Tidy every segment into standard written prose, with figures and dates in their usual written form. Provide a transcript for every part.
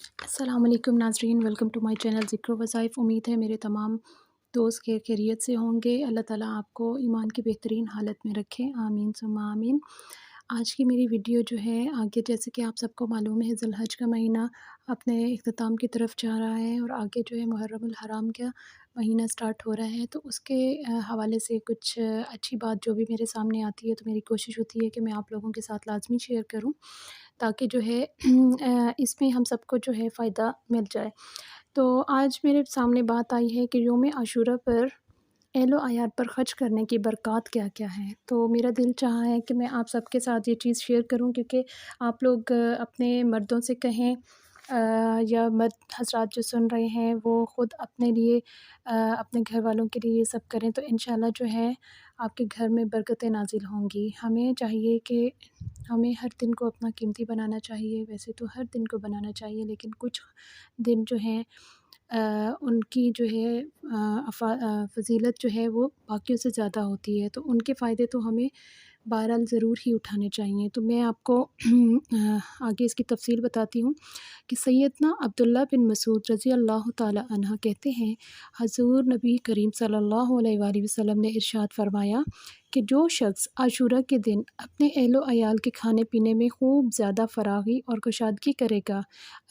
अस्सलाम वालेकुम नाज़रीन, वेलकम टू माय चैनल ज़िक्र वज़ाइफ़। उम्मीद है मेरे तमाम दोस्त खैरियत से होंगे। अल्लाह ताला आपको ईमान की बेहतरीन हालत में रखे, आमीन सुम्मा आमीन। आज की मेरी वीडियो जो है, आगे जैसे कि आप सबको मालूम है ज़ुल्हज का महीना अपने इख्तिताम की तरफ जा रहा है और आगे जो है मुहर्रमुल हराम का महीना स्टार्ट हो रहा है। तो उसके हवाले से कुछ अच्छी बात जो भी मेरे सामने आती है तो मेरी कोशिश होती है कि मैं आप लोगों के साथ लाज़मी शेयर करूँ, ताकि जो है इसमें हम सबको जो है फ़ायदा मिल जाए। तो आज मेरे सामने बात आई है कि यौम आशूरा पर एलो आयात पर ख़र्च करने की बरक़ात क्या-क्या हैं। तो मेरा दिल चाहा है कि मैं आप सबके साथ ये चीज़ शेयर करूँ, क्योंकि आप लोग अपने मर्दों से कहें या मर्द हज़रात जो सुन रहे हैं वो ख़ुद अपने लिए अपने घर वालों के लिए ये सब करें, तो इंशाल्लाह जो है आपके घर में बरकतें नाज़िल होंगी। हमें चाहिए कि हमें हर दिन को अपना कीमती बनाना चाहिए। वैसे तो हर दिन को बनाना चाहिए, लेकिन कुछ दिन जो हैं उनकी जो है फ़ज़ीलत जो है वो बाकियों से ज़्यादा होती है, तो उनके फ़ायदे तो हमें बहरहाल ज़रूर ही उठाने चाहिए। तो मैं आपको आगे इसकी तफ़सील बताती हूँ कि सैयदना अब्दुल्ला बिन मसूद रज़ी अल्लाह ताला अन्हा कहते हैं, हज़ूर नबी करीम सल्लल्लाहु अलैहि वसल्लम ने इरशाद फ़रमाया कि जो शख़्स आशूरा के दिन अपने अहलो अयाल के खाने पीने में खूब ज़्यादा फ़राग़ी और कुशादगी करेगा,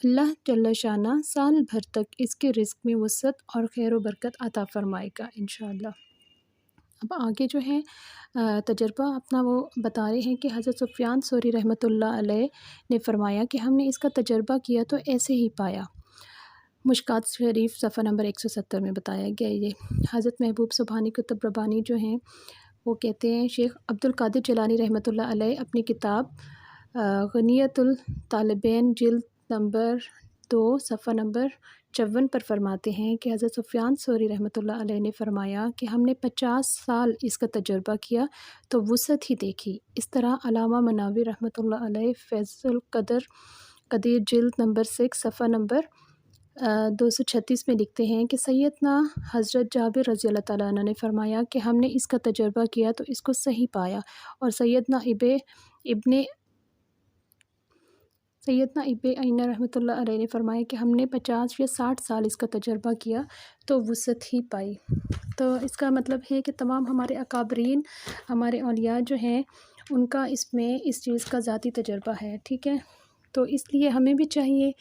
अल्लाह जल्ल शाना साल भर तक इसके रिज़्क़ में वसअत और खैर व बरकत अता फ़रमाएगा इंशाअल्लाह। अब आगे जो है तजर्बा अपना वो बता रहे हैं कि हज़रत सुफ़ियान सौरी रहमतुल्लाह अलैह ने फ़रमाया कि हमने इसका तजर्बा किया तो ऐसे ही पाया। मुश्कात शरीफ सफ़ा नंबर 170 में बताया गया ये। हज़रत महबूब सुब्हानी कुतुब रब्बानी जो हैं वो कहते हैं, शेख अब्दुल कादिर जिलानी रहमतुल्लाह अलैह अपनी किताब गनियतुल तालिबैन जिल्द नंबर 2 सफ़ा नंबर 54 पर फ़रमाते हैं कि हज़रत सुफ़ियान सौरी रहमतुल्लाह अलैह ने फ़रमाया कि हमने 50 साल इसका तजर्बा किया तो वुसअत ही देखी। इस तरह अल्लामा मनावी रहमतुल्लाह अलैह फ़ैज़ुल कदीर जिल्द नंबर 6 सफ़ा नंबर 236 में लिखते हैं कि सैयदना हज़रत जाबिर रज़ी अल्लाह ताला अन्हु ने फ़रमाया कि हमने इसका तजर्बा किया तो इसको सही पाया। और सैयदना इब्ने ऐना रहमतुल्लाह अलैह ने फ़रमाया कि हमने 50 या 60 साल इसका तजर्बा किया तो वुसअत ही पाई। तो इसका मतलब है कि तमाम हमारे अकाबरीन, हमारे औलिया जो हैं उनका इसमें इस चीज़ का ज़ाती तजर्बा है, ठीक है। तो इसलिए हमें भी चाहिए,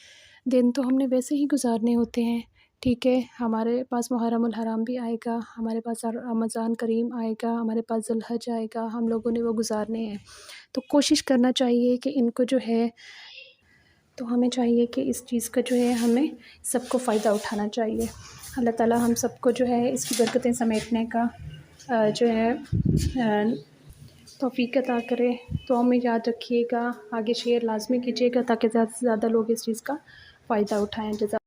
दिन तो हमने वैसे ही गुज़ारने होते हैं, ठीक है। हमारे पास मुहर्रमुल हराम भी आएगा, हमारे पास रमज़ान करीम आएगा, हमारे पास ज़ुल्हज आएगा, हम लोगों ने वो गुज़ारने हैं। तो कोशिश करना चाहिए कि इनको जो है, तो हमें चाहिए कि इस चीज़ का जो है हमें सबको फ़ायदा उठाना चाहिए। अल्लाह ताला हम सबको जो है इसकी बरकतें समेटने का जो है तौफ़ीक़ अता करे। तो हमें याद रखिएगा, आगे शेयर लाज़मी कीजिएगा ताकि ज़्यादा से ज़्यादा लोग इस चीज़ का फ़ायदा उठाएँ। जज़ा